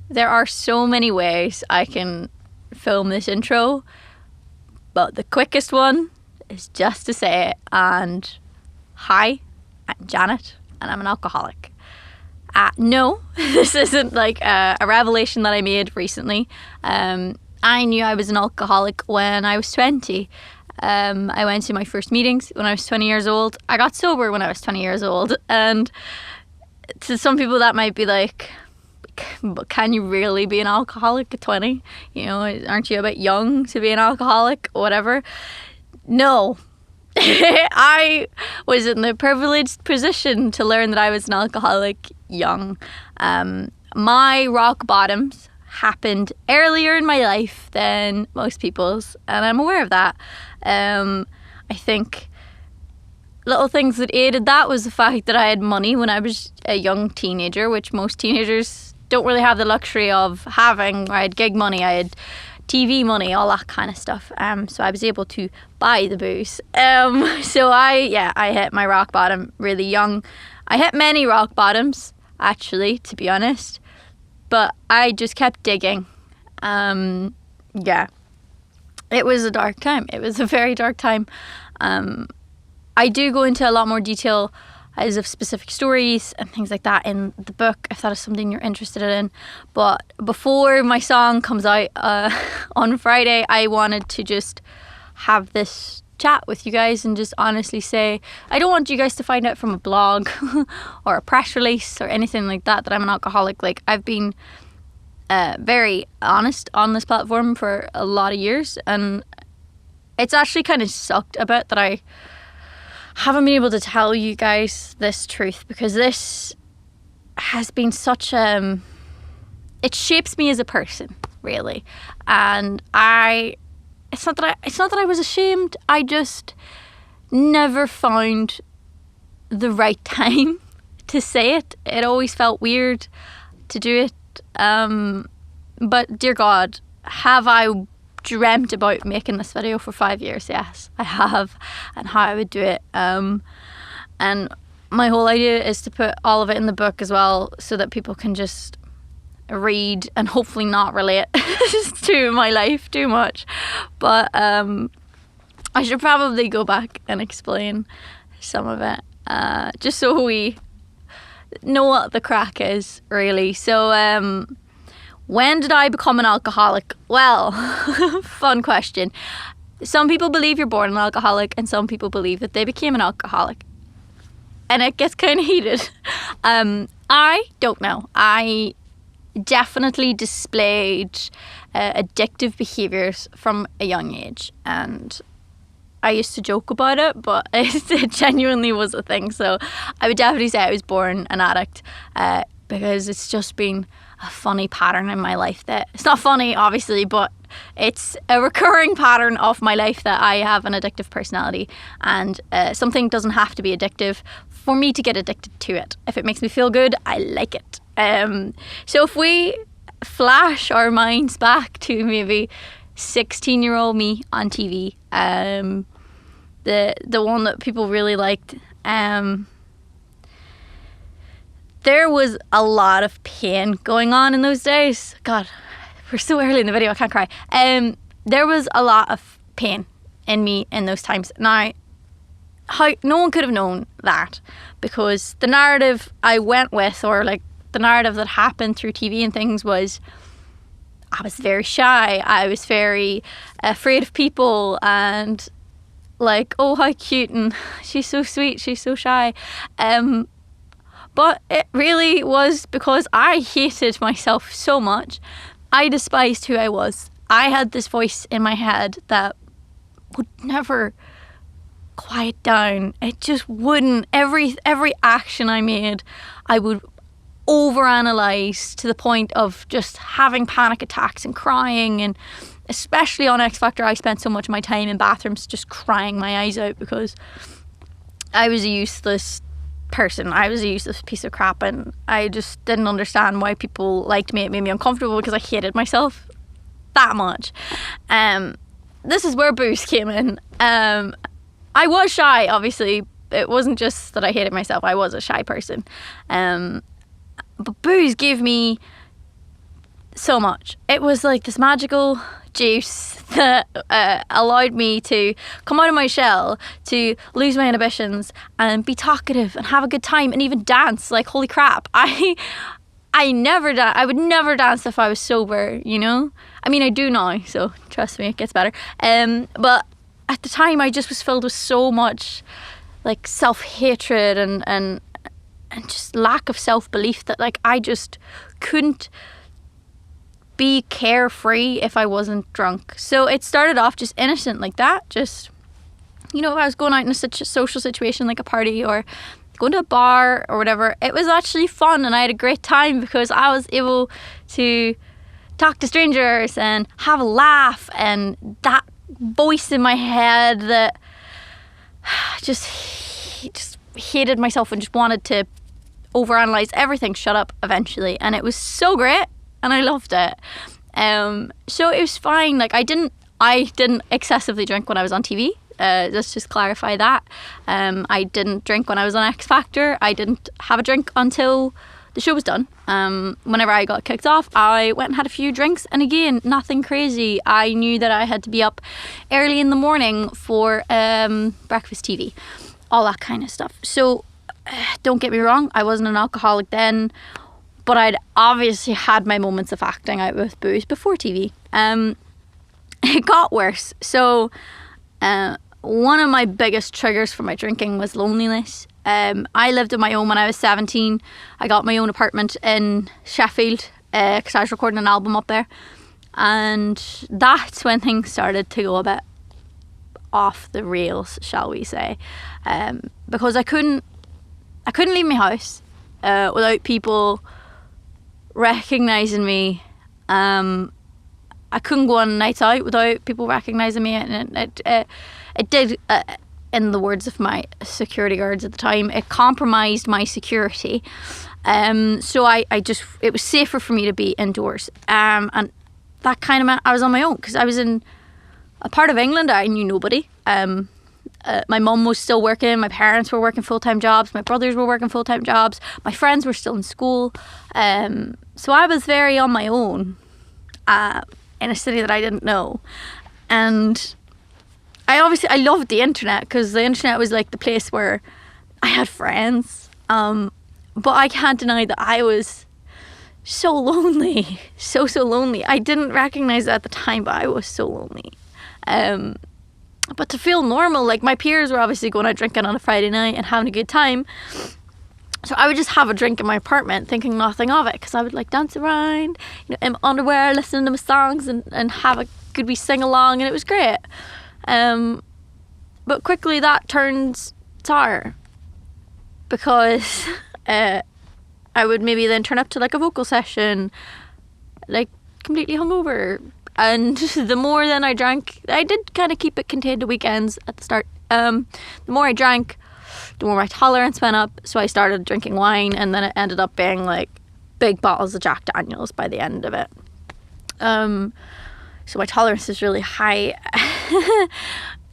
There are so many ways I can film this intro, but the quickest one is just to say it. And hi, I'm Janet, and I'm an alcoholic. No, this isn't like a revelation that I made recently. I knew I was an alcoholic when I was 20. I went to my first meetings when I was 20 years old. I got sober when I was 20 years old. And to some people that might be like, but can you really be an alcoholic at 20? You know, aren't you a bit young to be an alcoholic or whatever? No. I was in the privileged position to learn that I was an alcoholic young. My rock bottoms happened earlier in my life than most people's, and I'm aware of that. I think little things that aided that was the fact that I had money when I was a young teenager, which most teenagers don't really have the luxury of having. I had gig money, I had TV money, all that kind of stuff. So I was able to buy the booze. So I hit my rock bottom really young. I hit many rock bottoms, actually, to be honest. But I just kept digging. It was a dark time. It was a very dark time. I do go into a lot more detail as of specific stories and things like that in the book, if that is something you're interested in. But before my song comes out on Friday, I wanted to just have this chat with you guys and just honestly say, I don't want you guys to find out from a blog or a press release or anything like that I'm an alcoholic. Like, I've been very honest on this platform for a lot of years, and it's actually kind of sucked a bit that I haven't been able to tell you guys this truth, because this has been such it shapes me as a person, really. And it's not that I was ashamed, I just never found the right time to say it. It always felt weird to do it. But dear God, have I dreamt about making this video for 5 years? Yes, I have, and how I would do it. And my whole idea is to put all of it in the book as well, so that people can just read and hopefully not relate to my life too much. But I should probably go back and explain some of it, just so we know what the crack is, really. So when did I become an alcoholic? Well, fun question. Some people believe you're born an alcoholic, and some people believe that they became an alcoholic. And it gets kind of heated. I don't know. I definitely displayed addictive behaviours from a young age. And I used to joke about it, but it genuinely was a thing. So I would definitely say I was born an addict, because it's just been a funny pattern in my life. That it's not funny, obviously, but it's a recurring pattern of my life that I have an addictive personality, and something doesn't have to be addictive for me to get addicted to it. If it makes me feel good, I like it. So if we flash our minds back to maybe 16-year-old me on TV, the one that people really liked, there was a lot of pain going on in those days. God, we're so early in the video, I can't cry. There was a lot of pain in me in those times. Now, no one could have known that, because the narrative I went with, or like the narrative that happened through TV and things, was I was very shy. I was very afraid of people, and like, oh, how cute, and she's so sweet, she's so shy. But it really was because I hated myself so much. I despised who I was. I had this voice in my head that would never quiet down. It just wouldn't. Every action I made, I would overanalyze to the point of just having panic attacks and crying. And especially on X Factor, I spent so much of my time in bathrooms just crying my eyes out, because I was a useless person. I was a useless piece of crap, and I just didn't understand why people liked me. It made me uncomfortable because I hated myself that much. This is where booze came in. I was shy, obviously. It wasn't just that I hated myself. I was a shy person. But booze gave me so much. It was like this magical juice that allowed me to come out of my shell, to lose my inhibitions and be talkative and have a good time and even dance. Like, holy crap, I would never dance if I was sober, you know? I mean, I do now, so trust me, it gets better. But at the time, I just was filled with so much like self-hatred and just lack of self-belief that like I just couldn't be carefree if I wasn't drunk. So it started off just innocent like that. Just, you know, if I was going out in a social situation like a party or going to a bar or whatever, it was actually fun and I had a great time because I was able to talk to strangers and have a laugh, and that voice in my head that just hated myself and just wanted to overanalyze everything shut up eventually, and it was so great and I loved it. So it was fine. Like I didn't excessively drink when I was on TV. Let's just clarify that. I didn't drink when I was on X Factor. I didn't have a drink until the show was done. Whenever I got kicked off, I went and had a few drinks, and again, nothing crazy. I knew that I had to be up early in the morning for breakfast TV, all that kind of stuff. So don't get me wrong, I wasn't an alcoholic then, but I'd obviously had my moments of acting out with booze before TV. It got worse. So one of my biggest triggers for my drinking was loneliness. I lived on my own when I was 17. I got my own apartment in Sheffield because I was recording an album up there, and that's when things started to go a bit off the rails, shall we say, because I couldn't leave my house without people recognising me. I couldn't go on nights out without people recognising me, and it did, in the words of my security guards at the time, it compromised my security. So it was safer for me to be indoors, and that kind of meant I was on my own because I was in a part of England I knew nobody. My mum was still working, my parents were working full-time jobs, my brothers were working full-time jobs, my friends were still in school, so I was very on my own in a city that I didn't know. And I loved the internet because the internet was like the place where I had friends, but I can't deny that I was so lonely, so lonely. I didn't recognize it at the time, but I was so lonely. But to feel normal, like my peers were obviously going out drinking on a Friday night and having a good time, so I would just have a drink in my apartment thinking nothing of it, because I would like dance around, you know, in my underwear, listening to my songs and have a good wee sing along, and it was great. But quickly that turned sour because I would maybe then turn up to like a vocal session like completely hungover, and the more then I drank, I did kind of keep it contained to weekends at the start. The more I drank, the more my tolerance went up, so I started drinking wine, and then it ended up being like big bottles of Jack Daniels by the end of it. So my tolerance is really high.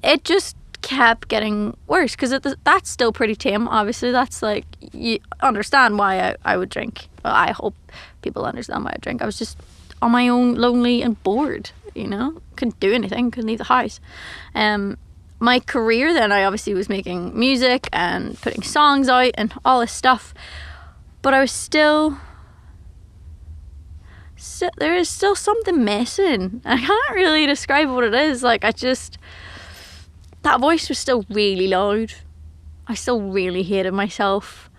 It just kept getting worse because that's still pretty tame. Obviously, that's like, you understand why I would drink. Well, I hope people understand why I drink. I was just on my own, lonely and bored, you know, couldn't do anything, couldn't leave the house. My career then, I obviously was making music and putting songs out and all this stuff, but I was still there is still something missing. I can't really describe what it is. Like, that voice was still really loud. I still really hated myself.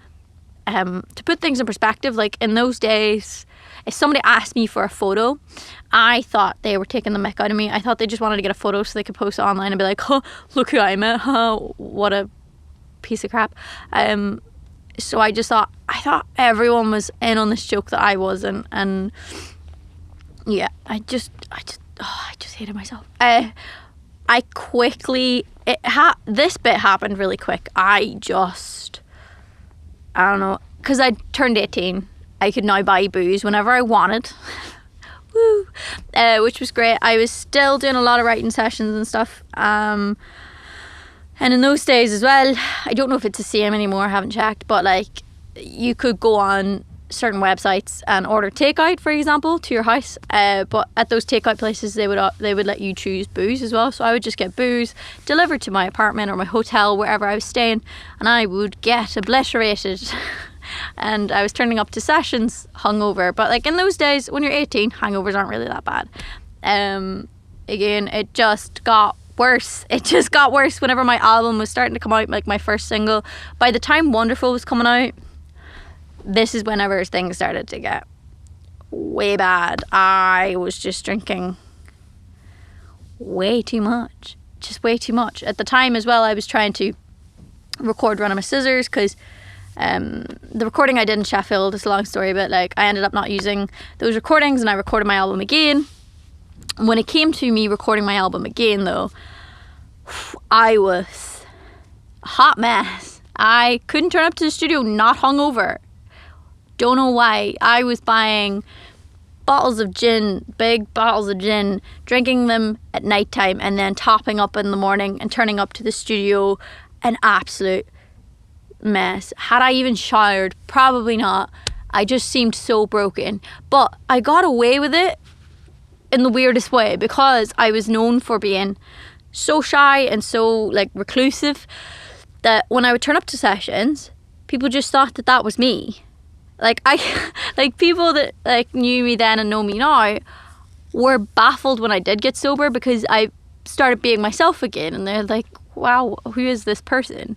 To put things in perspective, like in those days, if somebody asked me for a photo, I thought they were taking the mick out of me. I thought they just wanted to get a photo so they could post it online and be like, oh, look who I met. Oh, what a piece of crap. So I thought everyone was in on this joke that I wasn't, and yeah, I just hated myself. I quickly, this bit happened really quick. I don't know, because I turned 18, I could now buy booze whenever I wanted. Woo! Which was great. I was still doing a lot of writing sessions and stuff. And in those days as well, I don't know if it's the same anymore, I haven't checked, but like, you could go on certain websites and order takeout, for example, to your house. But at those takeout places, they would let you choose booze as well. So I would just get booze delivered to my apartment or my hotel, wherever I was staying, and I would get obliterated. And I was turning up to sessions hungover. But like in those days, when you're 18, hangovers aren't really that bad. Again, it just got worse. It just got worse whenever my album was starting to come out, like my first single. By the time Wonderful was coming out, this is whenever things started to get way bad. I was just drinking way too much. Just way too much. At the time as well, I was trying to record Run of My Scissors, because the recording I did in Sheffield is a long story, but like I ended up not using those recordings, and I recorded my album again. When it came to me recording my album again though, I was a hot mess. I couldn't turn up to the studio not hungover. Don't know why. I was buying bottles of gin, big bottles of gin, drinking them at night time, and then topping up in the morning and turning up to the studio an absolute mess. Had I even showered? Probably not. I just seemed so broken. But I got away with it in the weirdest way, because I was known for being so shy and so like reclusive that when I would turn up to sessions, people just thought that that was me. Like like people that like knew me then and know me now were baffled when I did get sober, because I started being myself again, and they're like, wow, who is this person?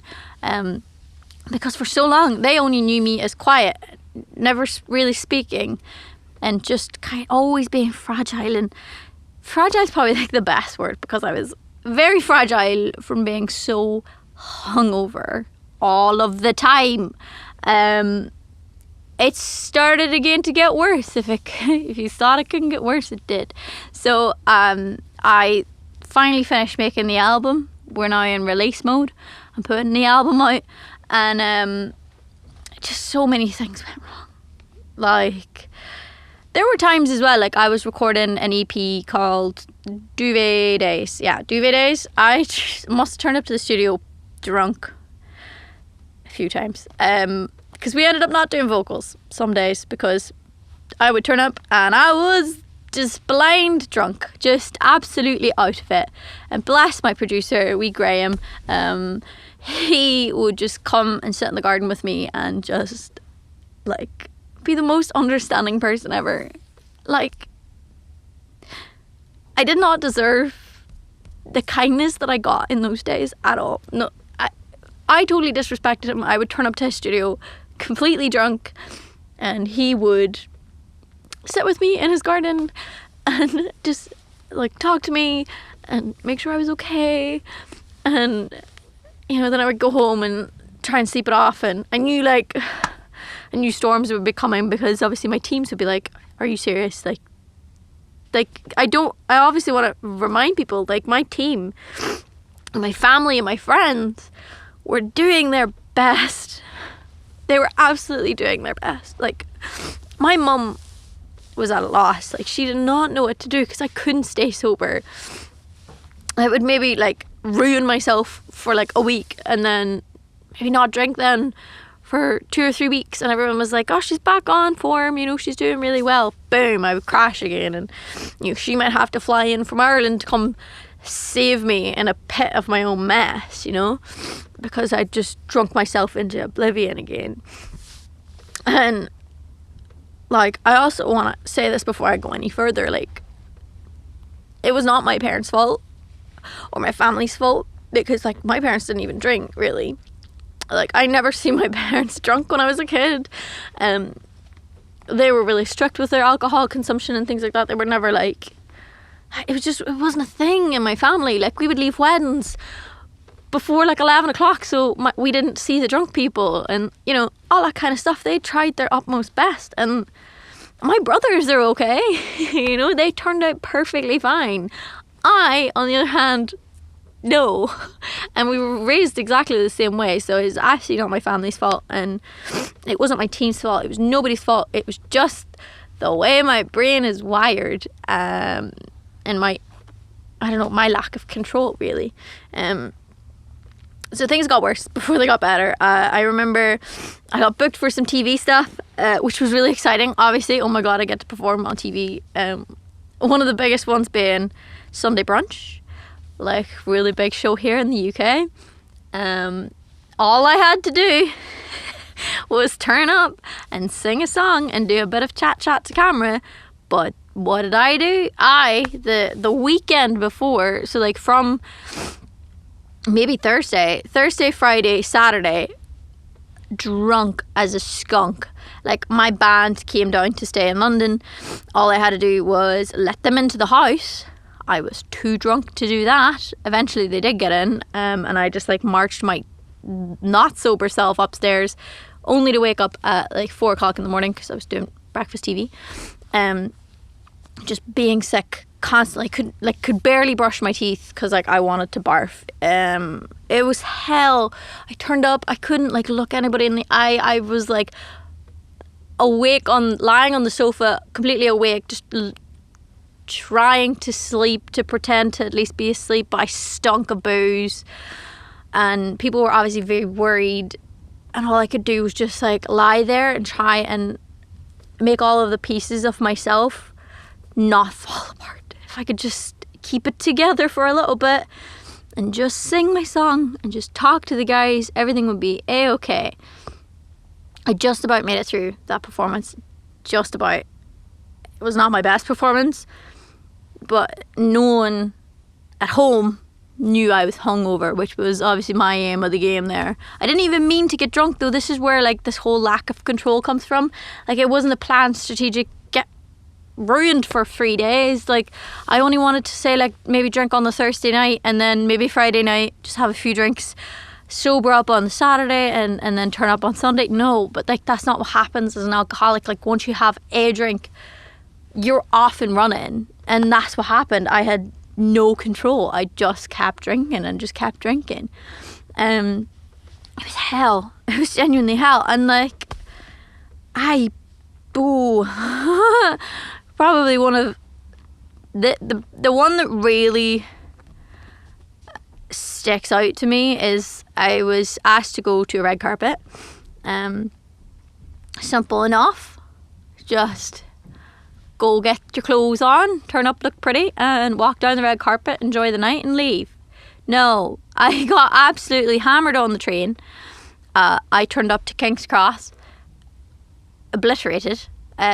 Because for so long they only knew me as quiet, never really speaking, and just kind of always being fragile. And fragile is probably like the best word, because I was very fragile from being so hungover all of the time. It started again to get worse. If you thought it couldn't get worse, it did. So I finally finished making the album. We're now in release mode. I'm putting the album out, and just so many things went wrong. Like, there were times as well, like I was recording an EP called Duvet Days. Yeah, Duvet Days. I must have turned up to the studio drunk a few times. Because we ended up not doing vocals some days, because I would turn up and I was just blind drunk, just absolutely out of it. And bless my producer, wee Graham, he would just come and sit in the garden with me and just like be the most understanding person ever. Like, I did not deserve the kindness that I got in those days at all. No, I totally disrespected him. I would turn up to his studio completely drunk, and he would sit with me in his garden and just like talk to me and make sure I was okay. And you know, then I would go home and try and sleep it off, and I knew storms would be coming, because obviously my teams would be like, are you serious? Like I obviously want to remind people, like my team and my family and my friends were doing their best. They were absolutely doing their best. Like, my mum was at a loss. Like, she did not know what to do, because I couldn't stay sober. I would maybe like ruin myself for like a week, and then maybe not drink then for 2 or 3 weeks, and everyone was like, oh, she's back on form, you know, she's doing really well. Boom, I would crash again, and you know, she might have to fly in from Ireland to come save me in a pit of my own mess, you know, because I just drunk myself into oblivion again. And like, I also want to say this before I go any further, like, it was not my parents' fault or my family's fault, because like my parents didn't even drink, really. Like, I never seen my parents drunk when I was a kid. They were really strict with their alcohol consumption and things like that. They were never like, it wasn't a thing in my family. Like, we would leave weddings before like 11 o'clock, so we didn't see the drunk people, and you know, all that kind of stuff. They tried their utmost best, and my brothers are okay. You know, they turned out perfectly fine. I, on the other hand, no. And we were raised exactly the same way, so it's actually not my family's fault, and it wasn't my team's fault. It was nobody's fault. It was just the way my brain is wired, and my lack of control, really. So things got worse before they got better. I remember I got booked for some TV stuff, which was really exciting. Obviously, oh my God, I get to perform on TV. One of the biggest ones being Sunday Brunch, like really big show here in the UK. All I had to do was turn up and sing a song and do a bit of chat to camera. But what did I do? The weekend before, so like from maybe Thursday, Friday, Saturday, drunk as a skunk. Like, my band came down to stay in London. All I had to do was let them into the house. I was too drunk to do that. Eventually they did get in, and I just like marched my not sober self upstairs, only to wake up at like 4 o'clock in the morning because I was doing breakfast TV. Just being sick constantly, could barely brush my teeth because like I wanted to barf. It was hell. I turned up, I couldn't like look anybody in the eye. I was like lying on the sofa, completely awake, just trying to sleep, to pretend to at least be asleep, but I stunk of booze and people were obviously very worried, and all I could do was just like lie there and try and make all of the pieces of myself not fall apart. If I could just keep it together for a little bit and just sing my song and just talk to the guys, everything would be a-okay. I just about made it through that performance. Just about. It was not my best performance, but no one at home knew I was hungover, which was obviously my aim of the game there. I didn't even mean to get drunk though. This is where like this whole lack of control comes from. Like, it wasn't a planned strategic get ruined for 3 days. Like, I only wanted to say like maybe drink on the Thursday night and then maybe Friday night just have a few drinks, sober up on the Saturday and then turn up on Sunday. No, but like that's not what happens as an alcoholic. Like, once you have a drink, you're off and running, and that's what happened. I had no control. I just kept drinking and just kept drinking. It was hell. It was genuinely hell. And like, probably one of the one that really sticks out to me is I was asked to go to a red carpet. Simple enough. Just go get your clothes on, turn up, look pretty, and walk down the red carpet, enjoy the night and leave. No, I got absolutely hammered on the train. I turned up to King's Cross, obliterated,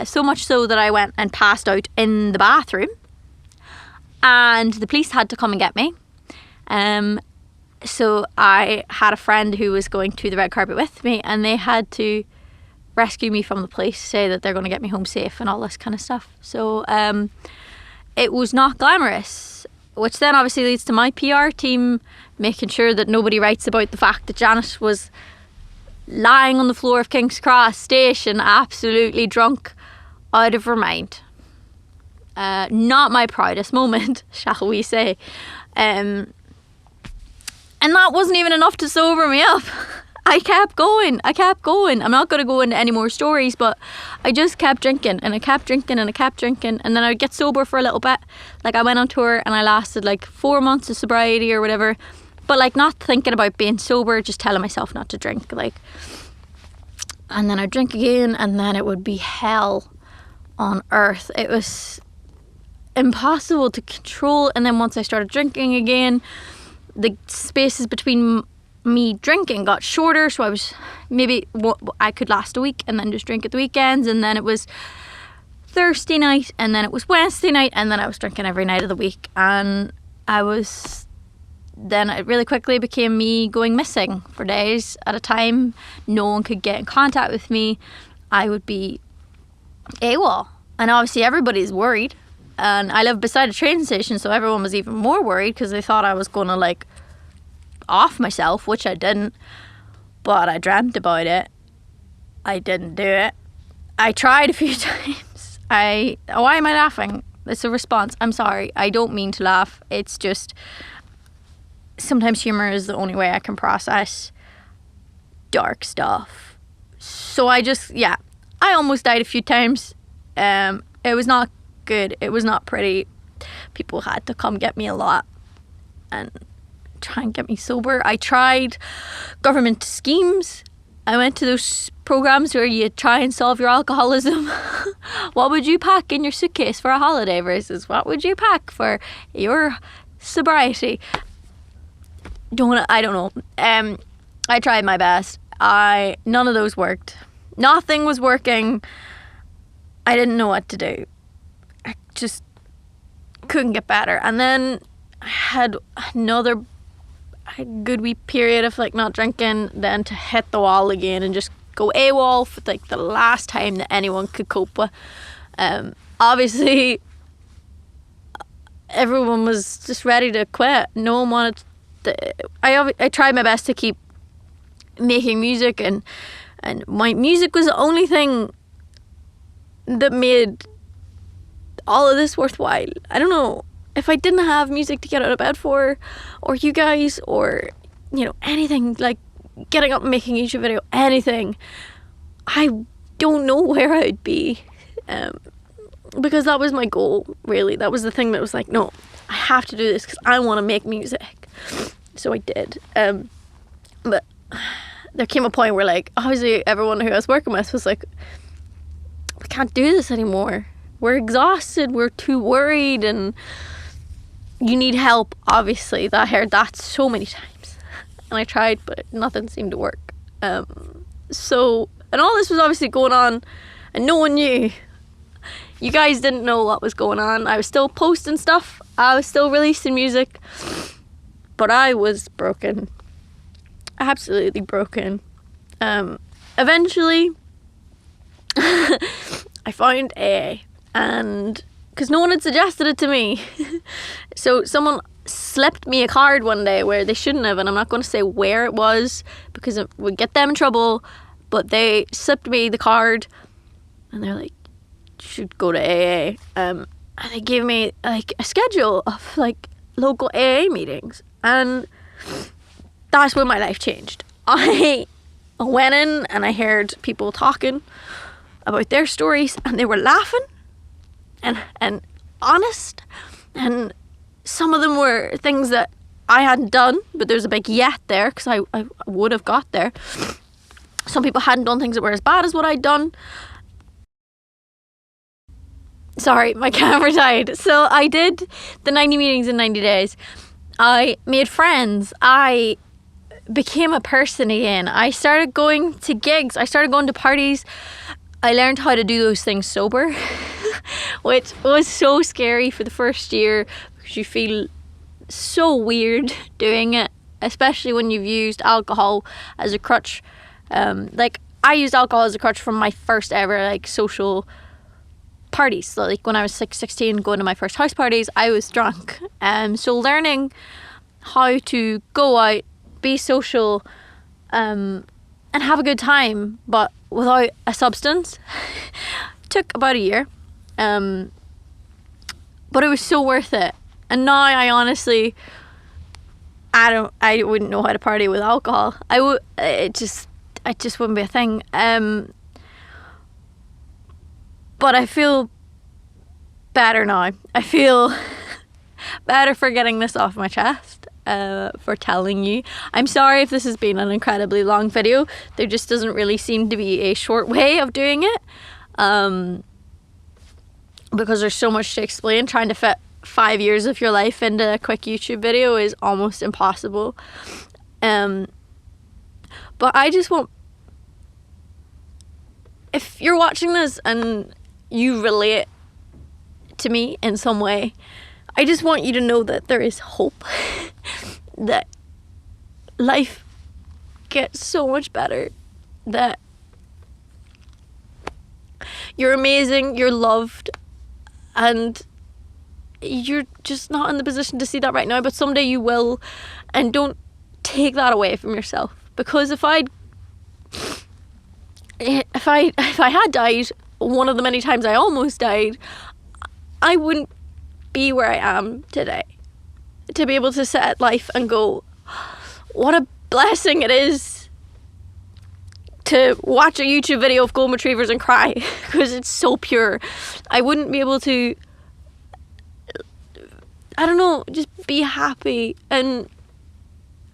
so much so that I went and passed out in the bathroom, and the police had to come and get me. So I had a friend who was going to the red carpet with me, and they had to rescue me from the police, say that they're going to get me home safe and all this kind of stuff. So it was not glamorous, which then obviously leads to my PR team making sure that nobody writes about the fact that Janet was lying on the floor of King's Cross station, absolutely drunk out of her mind. Not my proudest moment, shall we say. And that wasn't even enough to sober me up. I kept going. I'm not going to go into any more stories, but I just kept drinking and I kept drinking and I kept drinking, and then I'd get sober for a little bit. Like, I went on tour and I lasted like 4 months of sobriety or whatever, but like not thinking about being sober, just telling myself not to drink. Like, and then I'd drink again, and then it would be hell on earth. It was impossible to control. And then once I started drinking again, the spaces between me drinking got shorter, so I could last a week and then just drink at the weekends, and then it was Thursday night and then it was Wednesday night, and then I was drinking every night of the week, and then it really quickly became me going missing for days at a time. No one could get in contact with me. I would be AWOL, and obviously everybody's worried, and I live beside a train station, so everyone was even more worried because they thought I was gonna like off myself, which I didn't, but I dreamt about it. I didn't do it. I tried a few times. Why am I laughing? It's a response. I'm sorry. I don't mean to laugh. It's just sometimes humor is the only way I can process dark stuff. So I almost died a few times. It was not good. It was not pretty. People had to come get me a lot, and try and get me sober. I tried government schemes. I went to those programs where you try and solve your alcoholism. What would you pack in your suitcase for a holiday versus what would you pack for your sobriety? I don't know. I tried my best. None of those worked. Nothing was working. I didn't know what to do. I just couldn't get better. And then I had another good wee period of like not drinking, then to hit the wall again and just go AWOL for like the last time that anyone could cope with. Obviously everyone was just ready to quit. No one wanted I tried my best to keep making music, and my music was the only thing that made all of this worthwhile. I don't know, if I didn't have music to get out of bed for, or you guys, or anything like getting up and making a YouTube video, anything, I don't know where I'd be, because that was my goal, really. That was the thing that was like, no, I have to do this because I want to make music. So I did, but there came a point where, like, obviously everyone who I was working with was like, we can't do this anymore, we're exhausted, we're too worried, and you need help. Obviously, I heard that so many times, and I tried, but nothing seemed to work. And all this was obviously going on, and no one knew. You guys didn't know what was going on. I was still posting stuff, I was still releasing music, but I was broken, absolutely broken. Eventually I found AA, and because no one had suggested it to me. So someone slipped me a card one day where they shouldn't have, and I'm not going to say where it was because it would get them in trouble, but they slipped me the card and they're like, you should go to AA. And they gave me like a schedule of like local AA meetings, and that's when my life changed. I went in and I heard people talking about their stories, and they were laughing and honest, and some of them were things that I hadn't done, but there's a big yet there because I would have got there. Some people hadn't done things that were as bad as what I'd done. Sorry, my camera died. So I did the 90 meetings in 90 days. I made friends. I became a person again. I started going to gigs. I started going to parties. I learned how to do those things sober, which was so scary for the first year because you feel so weird doing it, especially when you've used alcohol as a crutch. Like, I used alcohol as a crutch from my first ever like social parties. So like when I was 16, going to my first house parties, I was drunk. So learning how to go out, be social, and have a good time, but without a substance, took about a year. But it was so worth it. And now I honestly, I wouldn't know how to party with alcohol. It just wouldn't be a thing. But I feel better now. I feel better for getting this off my chest, for telling you. I'm sorry if this has been an incredibly long video. There just doesn't really seem to be a short way of doing it, because there's so much to explain. Trying to fit 5 years of your life into a quick YouTube video is almost impossible. But I just want, if you're watching this and you relate to me in some way, I just want you to know that there is hope, that life gets so much better, that you're amazing, you're loved, and you're just not in the position to see that right now, but someday you will. And don't take that away from yourself, because if I had died one of the many times I almost died, I wouldn't be where I am today. To be able to sit at life and go, what a blessing it is to watch a YouTube video of golden retrievers and cry, because it's so pure. I wouldn't be able to, I don't know, just be happy and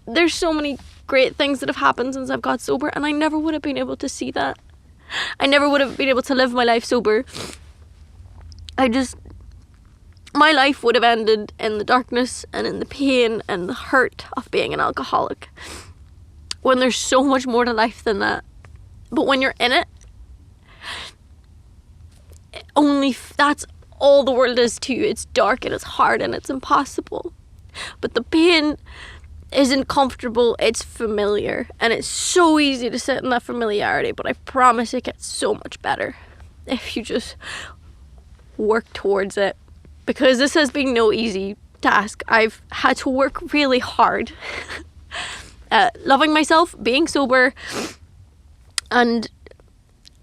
there's so many great things that have happened since I've got sober, and I never would have been able to see that. I never would have been able to live my life sober. My life would have ended in the darkness and in the pain and the hurt of being an alcoholic, when there's so much more to life than that. But when you're in it, that's all the world is to you. It's dark and it's hard and it's impossible. But the pain isn't comfortable, it's familiar. And it's so easy to sit in that familiarity, but I promise it gets so much better if you just work towards it. Because this has been no easy task. I've had to work really hard at loving myself, being sober, and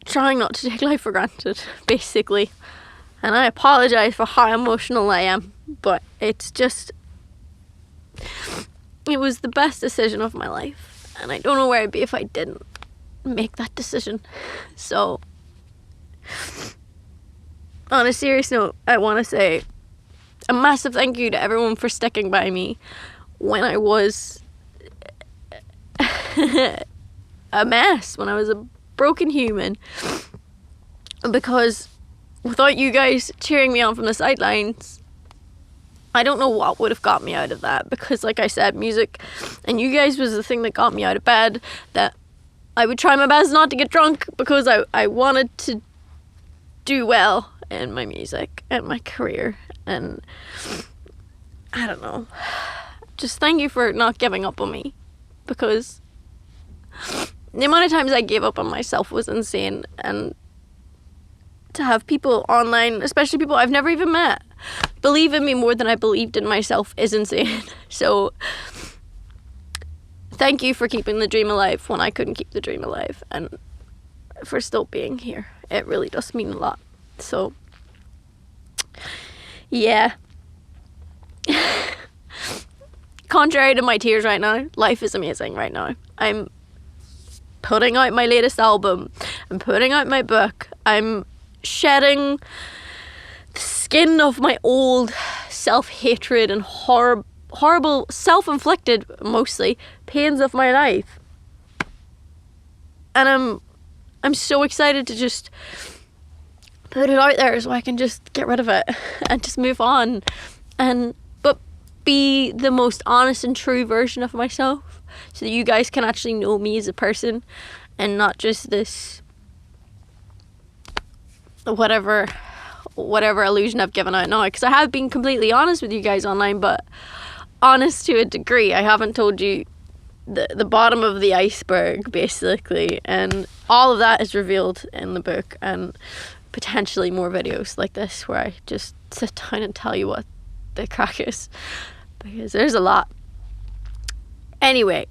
trying not to take life for granted, basically. And I apologize for how emotional I am, but it was the best decision of my life, and I don't know where I'd be if I didn't make that decision. So, on a serious note, I want to say a massive thank you to everyone for sticking by me when I was a mess, when I was a broken human, because without you guys cheering me on from the sidelines, I don't know what would have got me out of that. Because like I said, music and you guys was the thing that got me out of bed, that I would try my best not to get drunk because I wanted to do well in my music and my career. And I don't know, just thank you for not giving up on me, because the amount of times I gave up on myself was insane. And to have people online, especially people I've never even met, believe in me more than I believed in myself is insane. So thank you for keeping the dream alive when I couldn't keep the dream alive, and for still being here. It really does mean a lot. So yeah. Contrary to my tears right now, life is amazing right now. I'm putting out my latest album. I'm putting out my book. I'm shedding the skin of my old self-hatred and horrible self-inflicted, mostly, pains of my life. And I'm so excited to just put it out there so I can just get rid of it and just move on, but be the most honest and true version of myself, so that you guys can actually know me as a person and not just this whatever illusion I've given out now. Because I have been completely honest with you guys online, but honest to a degree. I haven't told you the bottom of the iceberg, basically, and all of that is revealed in the book, and potentially more videos like this where I just sit down and tell you what the crack is, because there's a lot. Anyway,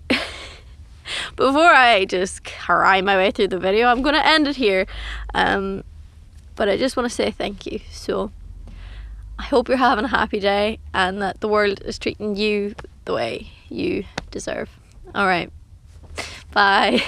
before I just cry my way through the video, I'm going to end it here, but I just want to say thank you. So I hope you're having a happy day and that the world is treating you the way you deserve. All right, bye.